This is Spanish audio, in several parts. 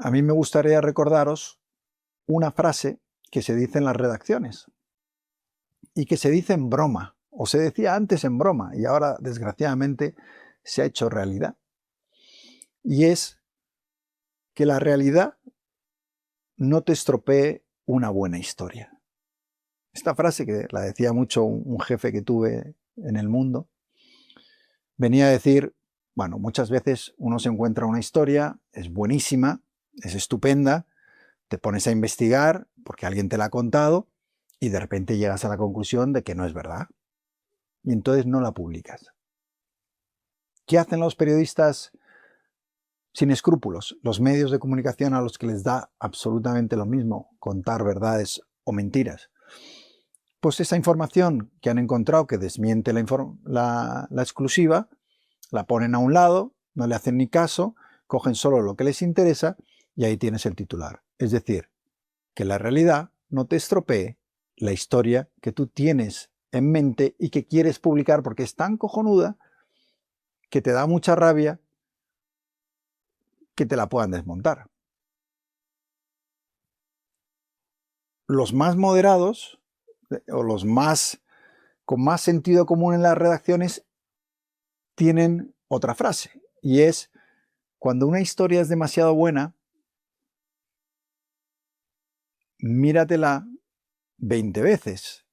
A mí me gustaría recordaros una frase que se dice en las redacciones y que se dice en broma, o se decía antes en broma y ahora desgraciadamente se ha hecho realidad. Y es que la realidad no te estropee una buena historia. Esta frase, que la decía mucho un jefe que tuve en el mundo, venía a decir, bueno, muchas veces uno se encuentra una historia, es buenísima, es estupenda, te pones a investigar porque alguien te la ha contado y de repente llegas a la conclusión de que no es verdad. Y entonces no la publicas. ¿Qué hacen los periodistas sin escrúpulos? Los medios de comunicación a los que les da absolutamente lo mismo contar verdades o mentiras. Pues esa información que han encontrado que desmiente la exclusiva, la ponen a un lado, no le hacen ni caso, cogen solo lo que les interesa y ahí tienes el titular. Es decir, que la realidad no te estropee la historia que tú tienes en mente y que quieres publicar porque es tan cojonuda que te da mucha rabia que te la puedan desmontar. Los más moderados o los más con más sentido común en las redacciones tienen otra frase, y es: cuando una historia es demasiado buena, míratela 20 veces,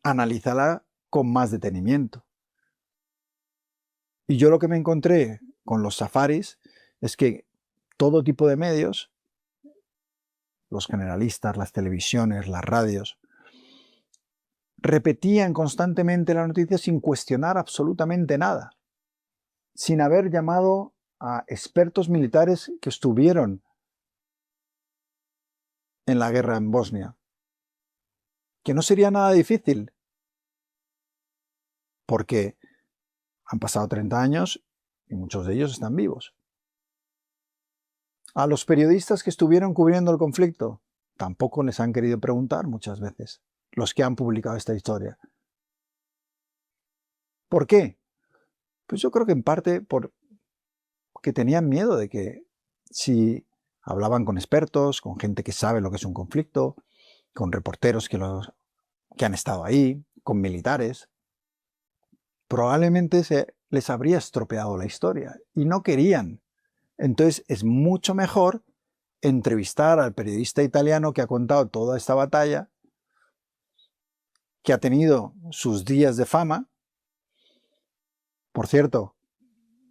analízala con más detenimiento. Y yo lo que me encontré con los safaris es que todo tipo de medios, los generalistas, las televisiones, las radios, repetían constantemente la noticia sin cuestionar absolutamente nada, sin haber llamado a expertos militares que estuvieron en la guerra en Bosnia, que no sería nada difícil, porque han pasado 30 años y muchos de ellos están vivos. A los periodistas que estuvieron cubriendo el conflicto, tampoco les han querido preguntar muchas veces, los que han publicado esta historia. ¿Por qué? Pues yo creo que en parte porque tenían miedo de que si hablaban con expertos, con gente que sabe lo que es un conflicto, con reporteros que han estado ahí, con militares, probablemente se les habría estropeado la historia y no querían. Entonces es mucho mejor entrevistar al periodista italiano que ha contado toda esta batalla, que ha tenido sus días de fama. Por cierto,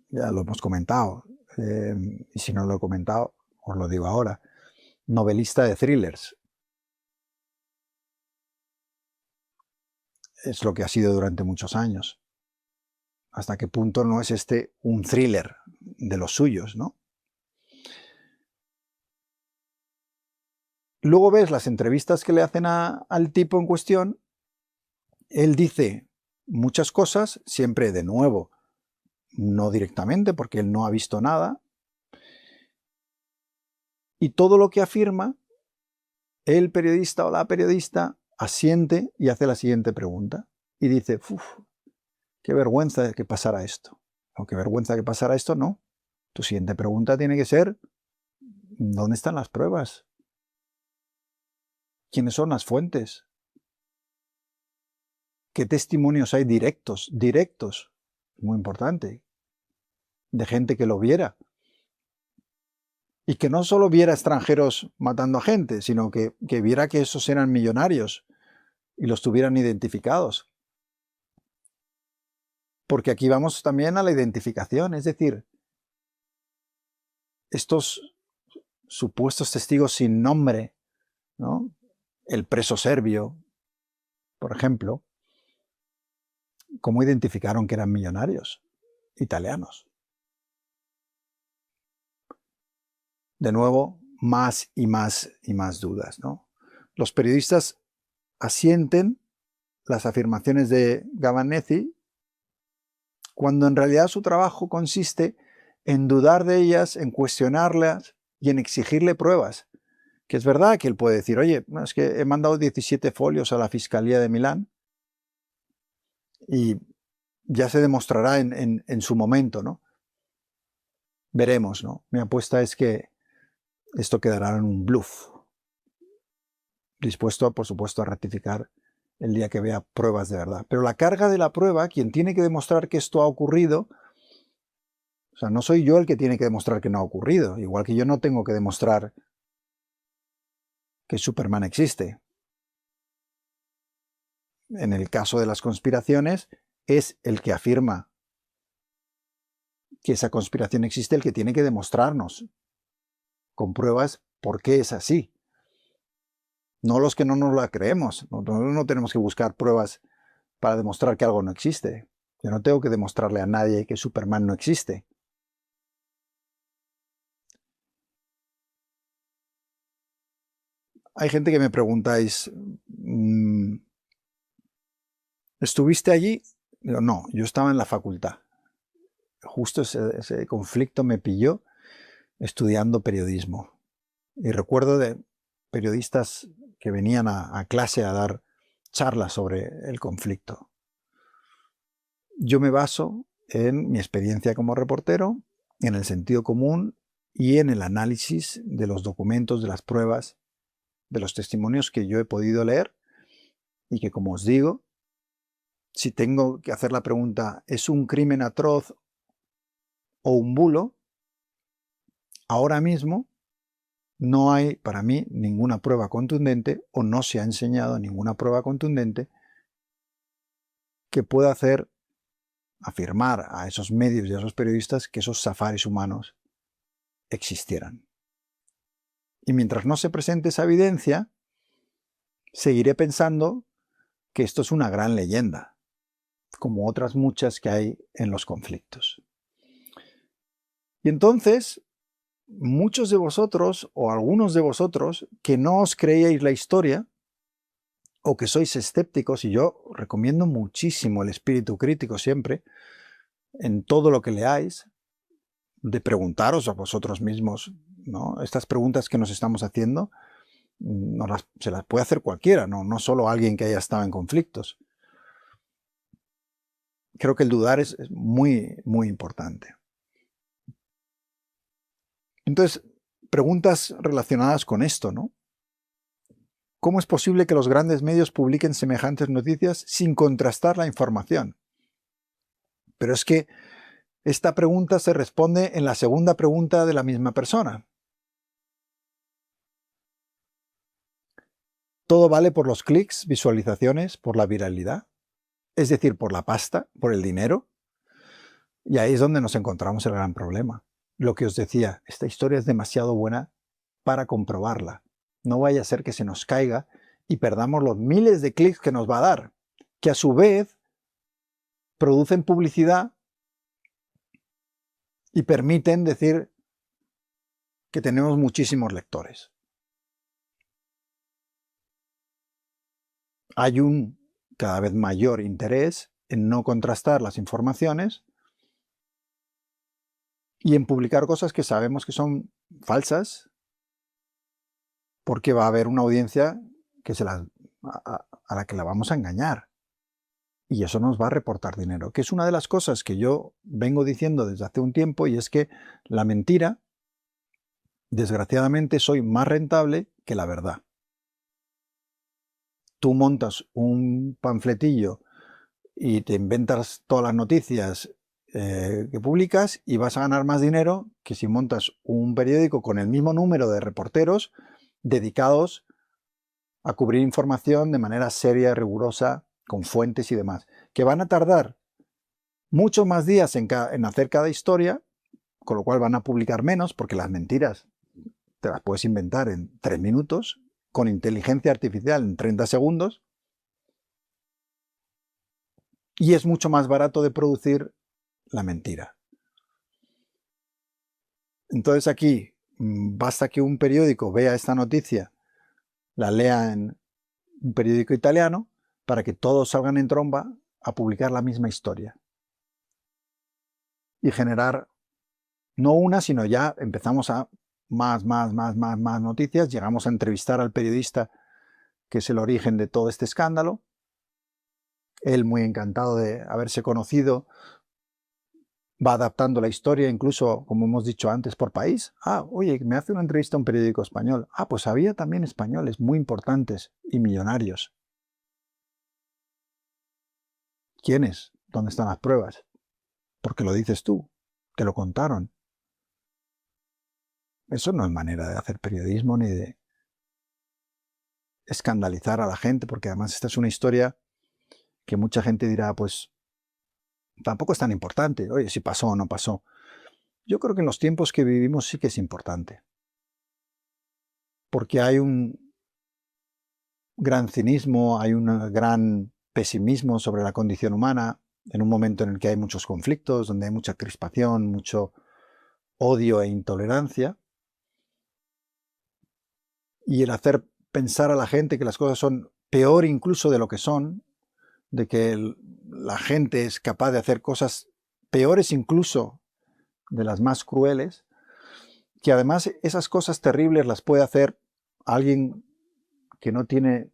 ya lo hemos comentado, y si no lo he comentado, os lo digo ahora, novelista de thrillers. Es lo que ha sido durante muchos años. ¿Hasta qué punto no es este un thriller de los suyos, no? Luego ves las entrevistas que le hacen al tipo en cuestión. Él dice muchas cosas, siempre de nuevo, no directamente, porque él no ha visto nada. Y todo lo que afirma, el periodista o la periodista asiente y hace la siguiente pregunta. Y dice, uff, qué vergüenza que pasara esto. O qué vergüenza que pasara esto, no. Tu siguiente pregunta tiene que ser, ¿dónde están las pruebas? ¿Quiénes son las fuentes? ¿Qué testimonios hay directos? Directos, muy importante, de gente que lo viera. Y que no solo viera extranjeros matando a gente, sino que viera que esos eran millonarios y los tuvieran identificados. Porque aquí vamos también a la identificación, es decir, estos supuestos testigos sin nombre, ¿no? El preso serbio, por ejemplo, ¿cómo identificaron que eran millonarios italianos? De nuevo, más y más y más dudas, ¿no? Los periodistas asienten las afirmaciones de Gavanezi cuando en realidad su trabajo consiste en dudar de ellas, en cuestionarlas y en exigirle pruebas. Que es verdad que él puede decir, oye, es que he mandado 17 folios a la Fiscalía de Milán y ya se demostrará en su momento, ¿no? Veremos, ¿no? Mi apuesta es que esto quedará en un bluff. Dispuesto, por supuesto, a rectificar el día que vea pruebas de verdad. Pero la carga de la prueba, quien tiene que demostrar que esto ha ocurrido, o sea, no soy yo el que tiene que demostrar que no ha ocurrido, igual que yo no tengo que demostrar que Superman existe. En el caso de las conspiraciones, es el que afirma que esa conspiración existe el que tiene que demostrarnos con pruebas por qué es así. No los que no nos la creemos. Nosotros no tenemos que buscar pruebas para demostrar que algo no existe. Yo no tengo que demostrarle a nadie que Superman no existe. Hay gente que me preguntáis, ¿estuviste allí? Digo, no, yo estaba en la facultad. Justo ese conflicto me pilló estudiando periodismo. Y recuerdo de periodistas que venían a clase a dar charlas sobre el conflicto. Yo me baso en mi experiencia como reportero, en el sentido común y en el análisis de los documentos, de las pruebas, de los testimonios que yo he podido leer y que, como os digo, si tengo que hacer la pregunta, ¿es un crimen atroz o un bulo? Ahora mismo no hay para mí ninguna prueba contundente, o no se ha enseñado ninguna prueba contundente que pueda afirmar a esos medios y a esos periodistas que esos safaris humanos existieran. Y mientras no se presente esa evidencia, seguiré pensando que esto es una gran leyenda, como otras muchas que hay en los conflictos. Y entonces, muchos de vosotros, o algunos de vosotros, que no os creíais la historia, o que sois escépticos, y yo recomiendo muchísimo el espíritu crítico siempre, en todo lo que leáis, de preguntaros a vosotros mismos, ¿no? Estas preguntas que nos estamos haciendo, se las puede hacer cualquiera, no solo alguien que haya estado en conflictos. Creo que el dudar es muy, muy importante. Entonces, preguntas relacionadas con esto, ¿no? ¿Cómo es posible que los grandes medios publiquen semejantes noticias sin contrastar la información? Pero es que esta pregunta se responde en la segunda pregunta de la misma persona. ¿Todo vale por los clics, visualizaciones, por la viralidad? Es decir, por la pasta, por el dinero. Y ahí es donde nos encontramos el gran problema. Lo que os decía, esta historia es demasiado buena para comprobarla. No vaya a ser que se nos caiga y perdamos los miles de clics que nos va a dar, que a su vez producen publicidad y permiten decir que tenemos muchísimos lectores. Hay un cada vez mayor interés en no contrastar las informaciones y en publicar cosas que sabemos que son falsas, porque va a haber una audiencia que a la que la vamos a engañar. Y eso nos va a reportar dinero, que es una de las cosas que yo vengo diciendo desde hace un tiempo, y es que la mentira, desgraciadamente, soy más rentable que la verdad. Tú montas un panfletillo y te inventas todas las noticias que publicas y vas a ganar más dinero que si montas un periódico con el mismo número de reporteros dedicados a cubrir información de manera seria, rigurosa, con fuentes y demás, que van a tardar muchos más días en hacer cada historia, con lo cual van a publicar menos, porque las mentiras te las puedes inventar en 3 minutos, con inteligencia artificial en 30 segundos, y es mucho más barato de producir la mentira. Entonces aquí basta que un periódico vea esta noticia, la lea en un periódico italiano, para que todos salgan en tromba a publicar la misma historia. Y generar no una, sino ya empezamos a más noticias, llegamos a entrevistar al periodista que es el origen de todo este escándalo, él muy encantado de haberse conocido va adaptando la historia, incluso, como hemos dicho antes, por país. Ah, oye, me hace una entrevista a un periódico español. Ah, pues había también españoles muy importantes y millonarios. ¿Quiénes? ¿Dónde están las pruebas? Porque lo dices tú, te lo contaron. Eso no es manera de hacer periodismo ni de escandalizar a la gente, porque además esta es una historia que mucha gente dirá, pues tampoco es tan importante. Oye, si pasó o no pasó. Yo creo que en los tiempos que vivimos sí que es importante, porque hay un gran cinismo, hay un gran pesimismo sobre la condición humana, en un momento en el que hay muchos conflictos, donde hay mucha crispación, mucho odio e intolerancia, y el hacer pensar a la gente que las cosas son peor incluso de lo que son, de que la gente es capaz de hacer cosas peores incluso de las más crueles, que además esas cosas terribles las puede hacer alguien que no tiene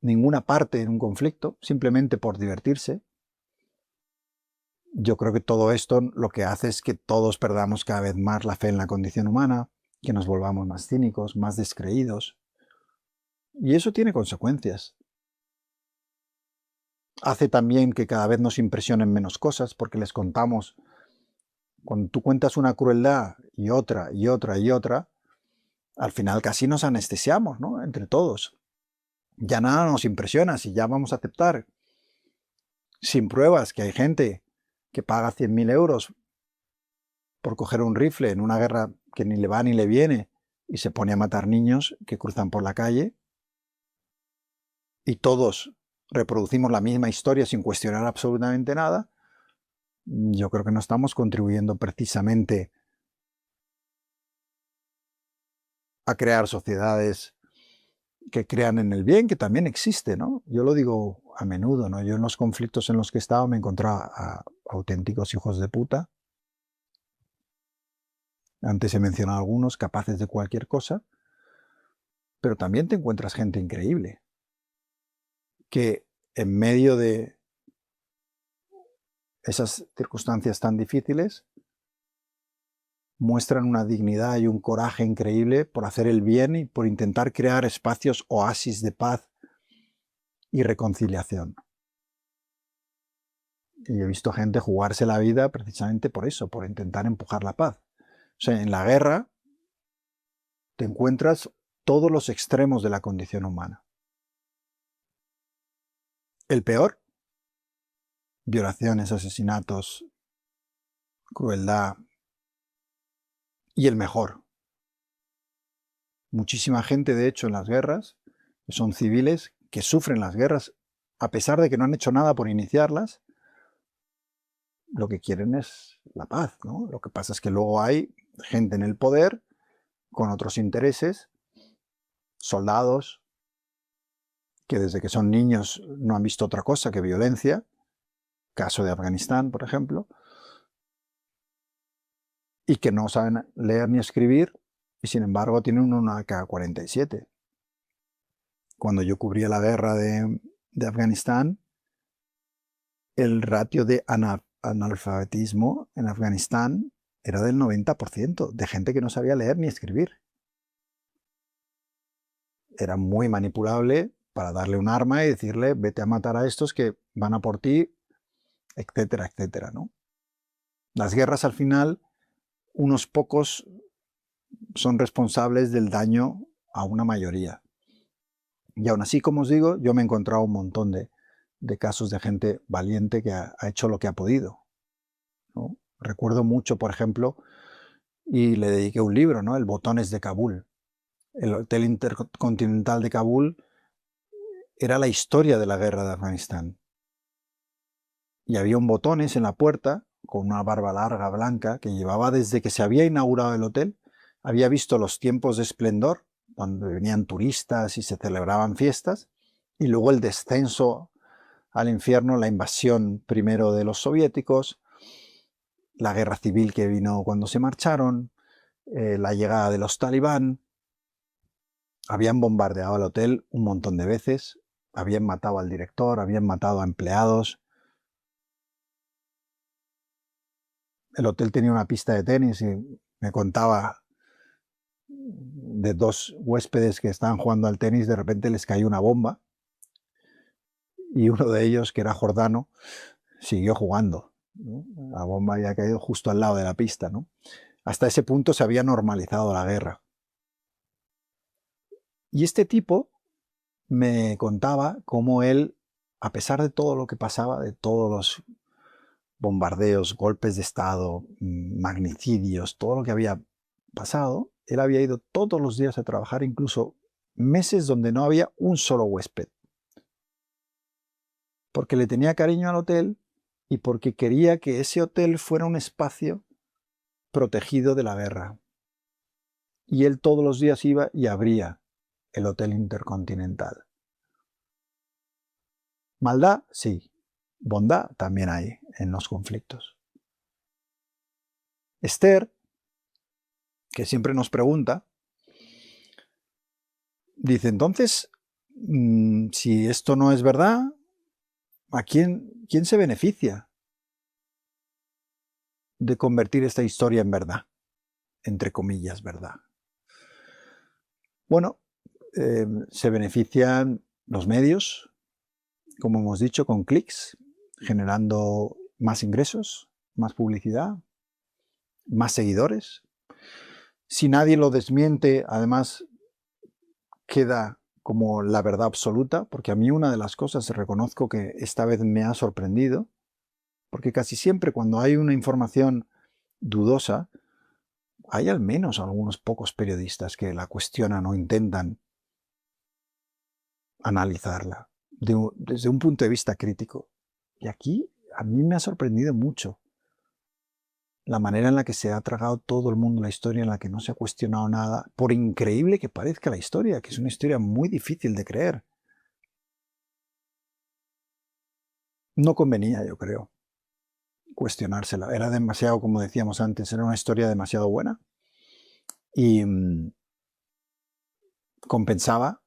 ninguna parte en un conflicto, simplemente por divertirse. Yo creo que todo esto lo que hace es que todos perdamos cada vez más la fe en la condición humana, que nos volvamos más cínicos, más descreídos. Y eso tiene consecuencias. Hace también que cada vez nos impresionen menos cosas porque les contamos. Cuando tú cuentas una crueldad y otra y otra y otra, al final casi nos anestesiamos, ¿no? Entre todos. Ya nada nos impresiona, si ya vamos a aceptar sin pruebas que hay gente que paga 100.000 euros por coger un rifle en una guerra que ni le va ni le viene y se pone a matar niños que cruzan por la calle, y todos reproducimos la misma historia sin cuestionar absolutamente nada, yo creo que no estamos contribuyendo precisamente a crear sociedades que crean en el bien, que también existe, ¿no? Yo lo digo a menudo, ¿no? Yo en los conflictos en los que he estado me encontraba a auténticos hijos de puta. Antes he mencionado algunos capaces de cualquier cosa, pero también te encuentras gente increíble que en medio de esas circunstancias tan difíciles muestran una dignidad y un coraje increíble por hacer el bien y por intentar crear espacios oasis de paz y reconciliación. Y he visto gente jugarse la vida precisamente por eso, por intentar empujar la paz. O sea, en la guerra te encuentras todos los extremos de la condición humana. El peor, violaciones, asesinatos, crueldad. Y el mejor. Muchísima gente, de hecho, en las guerras, que son civiles, que sufren las guerras, a pesar de que no han hecho nada por iniciarlas, lo que quieren es la paz, ¿no? Lo que pasa es que luego hay gente en el poder con otros intereses, soldados, que desde que son niños no han visto otra cosa que violencia, caso de Afganistán, por ejemplo, y que no saben leer ni escribir, y sin embargo tienen una AK-47. Cuando yo cubría la guerra de Afganistán, el ratio de analfabetismo en Afganistán era del 90%, de gente que no sabía leer ni escribir. Era muy manipulable para darle un arma y decirle, vete a matar a estos que van a por ti, etcétera, etcétera, ¿no? Las guerras, al final, unos pocos son responsables del daño a una mayoría. Y aún así, como os digo, yo me he encontrado un montón de casos de gente valiente que ha hecho lo que ha podido, ¿no? Recuerdo mucho, por ejemplo, y le dediqué un libro, ¿no? El Botones de Kabul. El Hotel Intercontinental de Kabul era la historia de la guerra de Afganistán. Y había un botones en la puerta, con una barba larga, blanca, que llevaba desde que se había inaugurado el hotel. Había visto los tiempos de esplendor, donde venían turistas y se celebraban fiestas, y luego el descenso al infierno, la invasión primero de los soviéticos, la guerra civil que vino cuando se marcharon, la llegada de los talibán. Habían bombardeado el hotel un montón de veces, habían matado al director, habían matado a empleados. el hotel tenía una pista de tenis y me contaba de 2 huéspedes que estaban jugando al tenis, de repente les cayó una bomba y uno de ellos, que era jordano, siguió jugando, ¿no? La bomba había caído justo al lado de la pista, ¿no? Hasta ese punto se había normalizado la guerra. Y este tipo me contaba cómo él, a pesar de todo lo que pasaba, de todos los bombardeos, golpes de estado, magnicidios, todo lo que había pasado, él había ido todos los días a trabajar, incluso meses donde no había un solo huésped, porque le tenía cariño al hotel y porque quería que ese hotel fuera un espacio protegido de la guerra. Y él todos los días iba y abría el Hotel Intercontinental. Maldad, sí. Bondad también hay en los conflictos. Esther, que siempre nos pregunta, dice, entonces, si esto no es verdad, ¿a quién se beneficia de convertir esta historia en verdad? Entre comillas, verdad. Bueno, se benefician los medios, como hemos dicho, con clics, generando más ingresos, más publicidad, más seguidores. Si nadie lo desmiente, además queda como la verdad absoluta, porque a mí una de las cosas, reconozco que esta vez me ha sorprendido, porque casi siempre cuando hay una información dudosa, hay al menos algunos pocos periodistas que la cuestionan o intentan analizarla desde un punto de vista crítico. Y aquí a mí me ha sorprendido mucho la manera en la que se ha tragado todo el mundo la historia, en la que no se ha cuestionado nada, por increíble que parezca la historia, que es una historia muy difícil de creer. No convenía, yo creo, cuestionársela. Era demasiado, como decíamos antes, era una historia demasiado buena y compensaba,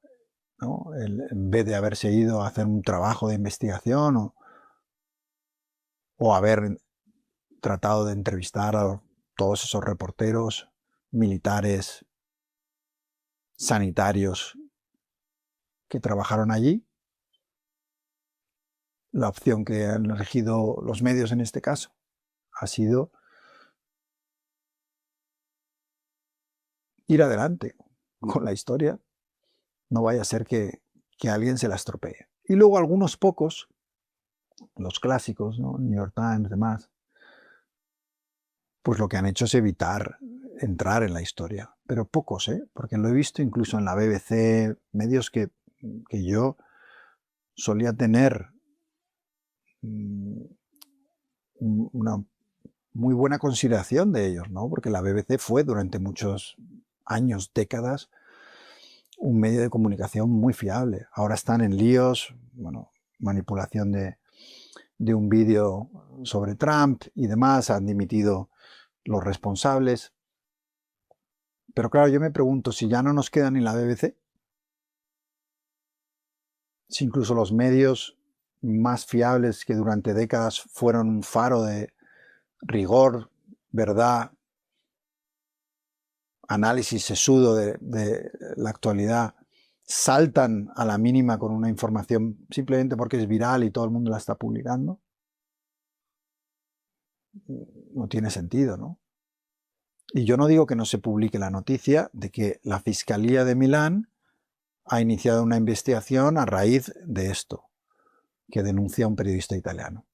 ¿no? En vez de haberse ido a hacer un trabajo de investigación o haber tratado de entrevistar a todos esos reporteros, militares, sanitarios que trabajaron allí, la opción que han elegido los medios en este caso ha sido ir adelante con la historia, no vaya a ser que alguien se la estropee. Y luego algunos pocos, los clásicos, ¿no? New York Times, demás, pues lo que han hecho es evitar entrar en la historia. Pero pocos, porque lo he visto incluso en la BBC, medios que yo solía tener una muy buena consideración de ellos, ¿no? Porque la BBC fue durante muchos años, décadas, un medio de comunicación muy fiable. Ahora están en líos, bueno, manipulación de un vídeo sobre Trump y demás, han dimitido los responsables. Pero claro, yo me pregunto, si ya no nos queda ni la BBC, si incluso los medios más fiables que durante décadas fueron un faro de rigor, verdad, análisis sesudo de la actualidad, saltan a la mínima con una información simplemente porque es viral y todo el mundo la está publicando, no tiene sentido, ¿no? Y yo no digo que no se publique la noticia de que la Fiscalía de Milán ha iniciado una investigación a raíz de esto, que denuncia a un periodista italiano.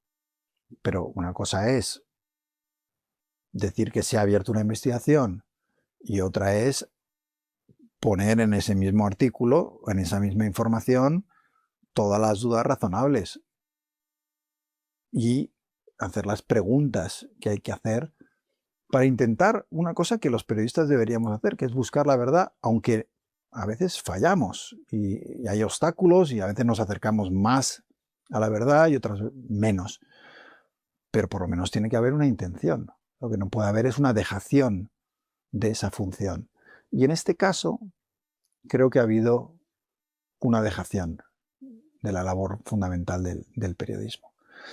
Pero una cosa es decir que se ha abierto una investigación y otra es poner en ese mismo artículo, en esa misma información, todas las dudas razonables y hacer las preguntas que hay que hacer para intentar una cosa que los periodistas deberíamos hacer, que es buscar la verdad, aunque a veces fallamos y hay obstáculos y a veces nos acercamos más a la verdad y otras menos. Pero por lo menos tiene que haber una intención. Lo que no puede haber es una dejación de esa función. Y en este caso, creo que ha habido una dejación de la labor fundamental del periodismo.